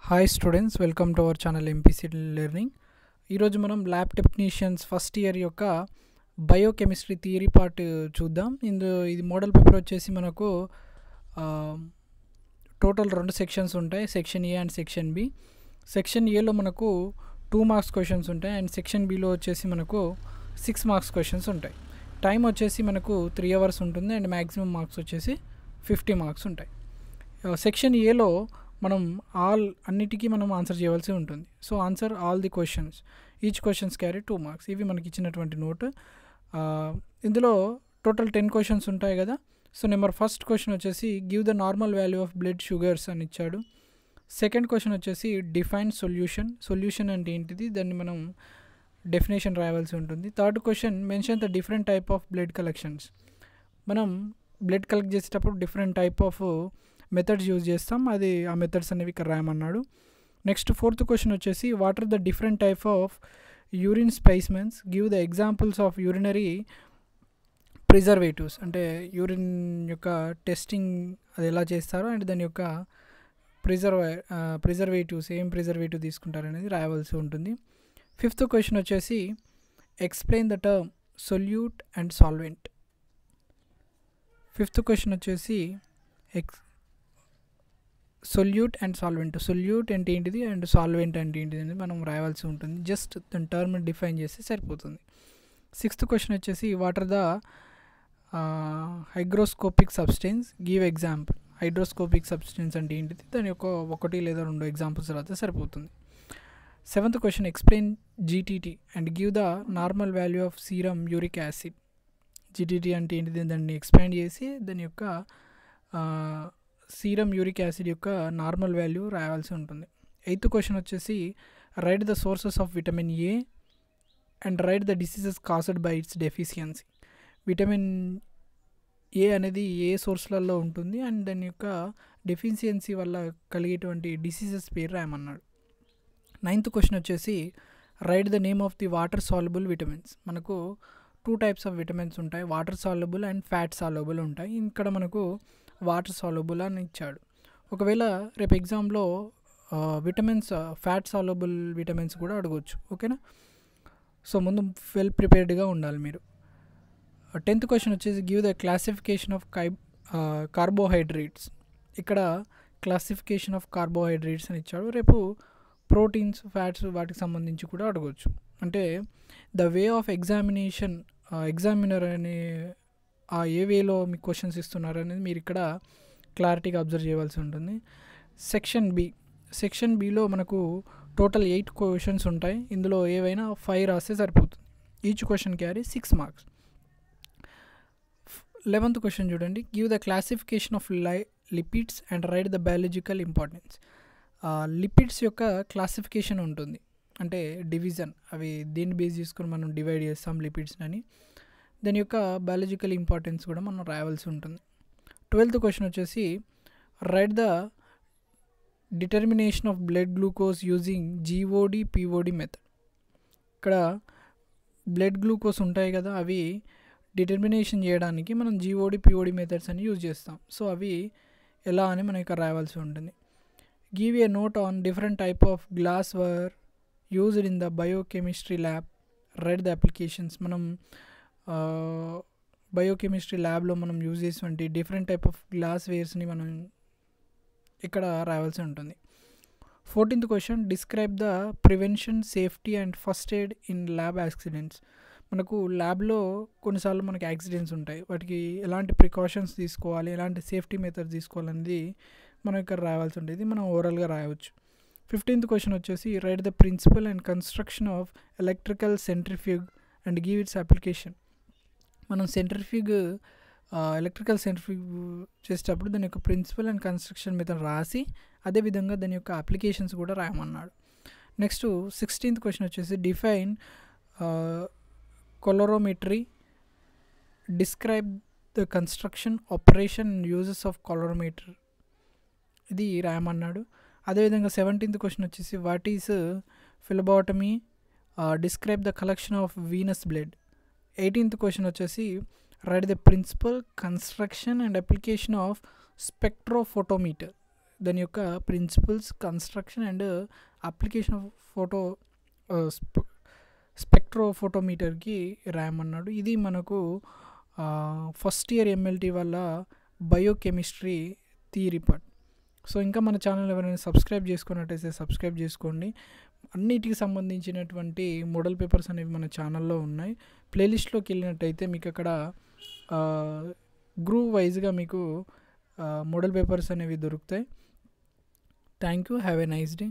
Hi students, welcome to our channel MPC learning. ఈరోజు మనం lab technicians first year యొక్క biochemistry theory part చూద్దాం. ఇది మోడల్ పేపర్ వచ్చేసి మనకు టోటల్ 2 సెక్షన్స్ ఉంటాయి, section A and section B. Section ఏలో మనకు 2 మార్క్స్ క్వశ్చన్స్ ఉంటాయి అండ్ సెక్షన్ బిలో వచ్చేసి మనకు 6 మార్క్స్ క్వశ్చన్స్ ఉంటాయి. టైం వచ్చేసి మనకు 3 అవర్స్ ఉంటుంది అండ్ మ్యాక్సిమం మార్క్స్ వచ్చేసి 50 మార్క్స్ ఉంటాయి. సెక్షన్ ఏలో మనం అన్నిటికీ మనం ఆన్సర్ చేయవలసి ఉంటుంది. So answer all the questions, each questions carry 2 marks. ఇవి మనకి ఇచ్చినటువంటి నోట్. ఇందులో టోటల్ 10 క్వశ్చన్స్ ఉంటాయి కదా. సో ఫస్ట్ క్వశ్చన్ వచ్చేసి give the normal value of blood sugars అని ఇచ్చాడు. సెకండ్ క్వశ్చన్ వచ్చేసి డిఫైన్ సొల్యూషన్ అంటే ఏంటిది, దాన్ని మనం డెఫినేషన్ రాయవలసి ఉంటుంది. Third question mention the different type of blood collections. మనం బ్లడ్ కలెక్ట్ చేసేటప్పుడు different type of methods use చేస్తాం, అది ఆ మెథడ్స్ అనేవి ఇక్కడ రాయమన్నాడు. నెక్స్ట్ ఫోర్త్ క్వశ్చన్ వచ్చేసి what are the different type of urine specimens, give the examples of urinary preservatives. అంటే యూరిన్ యొక్క టెస్టింగ్ అది ఎలా చేస్తారో అండ్ దాని యొక్క ప్రిజర్వేటివ్స్ ఏం ప్రిజర్వేటివ్ తీసుకుంటారు అనేది రాయవలసి ఉంటుంది. ఫిఫ్త్ క్వశ్చన్ వచ్చేసి explain the term solute and solvent. Fifth question వచ్చేసి సొల్యూట్ అండ్ సాల్వెంట్. సొల్యూట్ అంటే ఏంటిది అండ్ సాల్వెంట్ అంటే ఏంటిది అనేది మనం రాయవలసి ఉంటుంది. జస్ట్ దాని టర్మ్ డిఫైన్ చేస్తే సరిపోతుంది. సిక్స్త్ క్వశ్చన్ వచ్చేసి what are the hygroscopic substance, give example. Hydroscopic substance అంటే ఏంటిది, దాని యొక్క 1 లేదా 2 ఎగ్జాంపుల్స్ రాస్తే సరిపోతుంది. Seventh question explain GTT and give the normal value of serum uric acid. GTT అంటే ఏంటిది, దాన్ని ఎక్స్పాండ్ చేసి దాని యొక్క సీరం యూరిక్ యాసిడ్ యొక్క నార్మల్ వాల్యూ రాయాల్సి ఉంటుంది. ఎయిత్ క్వశ్చన్ వచ్చేసి write the sources of vitamin A and write the diseases caused by it's deficiency. Vitamin A అనేది ఏ సోర్స్లలో ఉంటుంది అండ్ దాని యొక్క డెఫిషియన్సీ వల్ల కలిగేటువంటి డిసీజెస్ పేరు రాయమన్నాడు. నైన్త్ క్వశ్చన్ వచ్చేసి write the name of the water soluble vitamins. మనకు 2 టైప్స్ ఆఫ్ విటమిన్స్ ఉంటాయి, water soluble and fat soluble ఉంటాయి. ఇక్కడ మనకు వాటర్ సాల్యుబుల్ అని ఇచ్చాడు. ఒకవేళ రేపు ఎగ్జామ్లో విటమిన్స్ ఫ్యాట్ సాల్యుబుల్ విటమిన్స్ కూడా అడగవచ్చు, ఓకేనా. సో ముందు వెల్ ప్రిపేర్డ్గా ఉండాలి మీరు. 10th క్వశ్చన్ వచ్చేసి give the classification of carbohydrates. ఇక్కడ క్లాసిఫికేషన్ ఆఫ్ కార్బోహైడ్రేట్స్ అని ఇచ్చాడు. రేపు ప్రోటీన్స్, ఫ్యాట్స్ వాటికి సంబంధించి కూడా అడగవచ్చు. అంటే ద వే ఆఫ్ ఎగ్జామినర్ అనే ఏ వేలో మీకు క్వశ్చన్స్ ఇస్తున్నారు అనేది మీరు ఇక్కడ క్లారిటీగా అబ్జర్వ్ చేయవలసి ఉంటుంది. సెక్షన్ బిలో మనకు టోటల్ 8 క్వశ్చన్స్ ఉంటాయి. ఇందులో ఏవైనా 5 రాస్తే సరిపోతుంది. Each question carry 6 marks. 11th question చూడండి, give the classification of lipids and write the biological importance. Lipids యొక్క క్లాసిఫికేషన్ ఉంటుంది, అంటే డివిజన్, అవి దీన్ని బేస్ చేసుకుని మనం డివైడ్ చేస్తాం లిపిడ్స్ అని. దాని యొక్క బయాలజికల్ ఇంపార్టెన్స్ కూడా మనం రాయవలసి ఉంటుంది. 12th క్వశ్చన్ వచ్చేసి write the determination of blood glucose using GOD POD method. ఇక్కడ బ్లడ్ గ్లూకోజ్ ఉంటాయి కదా, అవి డిటర్మినేషన్ చేయడానికి మనం జీఓడి పిఓడి మెథడ్స్ అని యూజ్ చేస్తాం. సో అవి ఎలా అని మనం ఇక్కడ రాయవలసి ఉంటుంది. Give a note on different type of glass were used in the biochemistry lab, right the applications. మనం బయోకెమిస్ట్రీ ల్యాబ్లో మనం యూజ్ చేసేటువంటి డిఫరెంట్ టైప్ ఆఫ్ గ్లాస్ వేర్స్ని మనం ఇక్కడ రాయవలసి ఉంటుంది. 14th question describe the prevention, safety and first aid in lab accidents. మనకు ల్యాబ్లో కొన్నిసార్లు మనకి యాక్సిడెంట్స్ ఉంటాయి, వాటికి ఎలాంటి ప్రికాషన్స్ తీసుకోవాలి, ఎలాంటి సేఫ్టీ మెథడ్స్ తీసుకోవాలనేది మనం ఇక్కడ రాయాల్సి ఉంటుంది. మనం ఓవరాల్గా రాయవచ్చు. 15th క్వశ్చన్ వచ్చేసి write the principle and construction of electrical centrifuge and give its application. మనం ఎలక్ట్రికల్ సెంట్రిఫ్యూగ్ చేసేటప్పుడు దాని యొక్క ప్రిన్సిపల్ అండ్ కన్స్ట్రక్షన్ మెథడ్ రాసి అదేవిధంగా దాని యొక్క అప్లికేషన్స్ కూడా రాయమన్నాడు. నెక్స్ట్ 16th క్వశ్చన్ వచ్చేసి define colorimetry, describe the construction, operation and uses of colorimeter. ఇది రాయమన్నాడు. అదేవిధంగా 17th క్వశ్చన్ వచ్చేసి what is phlebotomy, describe the collection of venous blood. 18th question వచ్చేసి write the principle, construction and application of spectrophotometer. దాని యొక్క principles, construction and application of photo స్పెక్ట్రోఫోటోమీటర్కి రాయమన్నాడు. ఇది మనకు ఫస్ట్ ఇయర్ ఎంఎల్టీ వల్ల బయోకెమిస్ట్రీ థియరీ పార్ట్. సో ఇంకా మన ఛానల్ ఎవరైనా సబ్స్క్రైబ్ చేసుకున్నట్టయితే సబ్స్క్రైబ్ చేసుకోండి. అన్నిటికి సంబంధించినటువంటి మోడల్ పేపర్స్ అనేవి మన ఛానల్లో ఉన్నాయి. ప్లేలిస్ట్లోకి వెళ్ళినట్టయితే మీకు అక్కడ గ్రూప్ వైజ్గా మీకు మోడల్ పేపర్స్ అనేవి దొరుకుతాయి. Thank you. Have a nice day.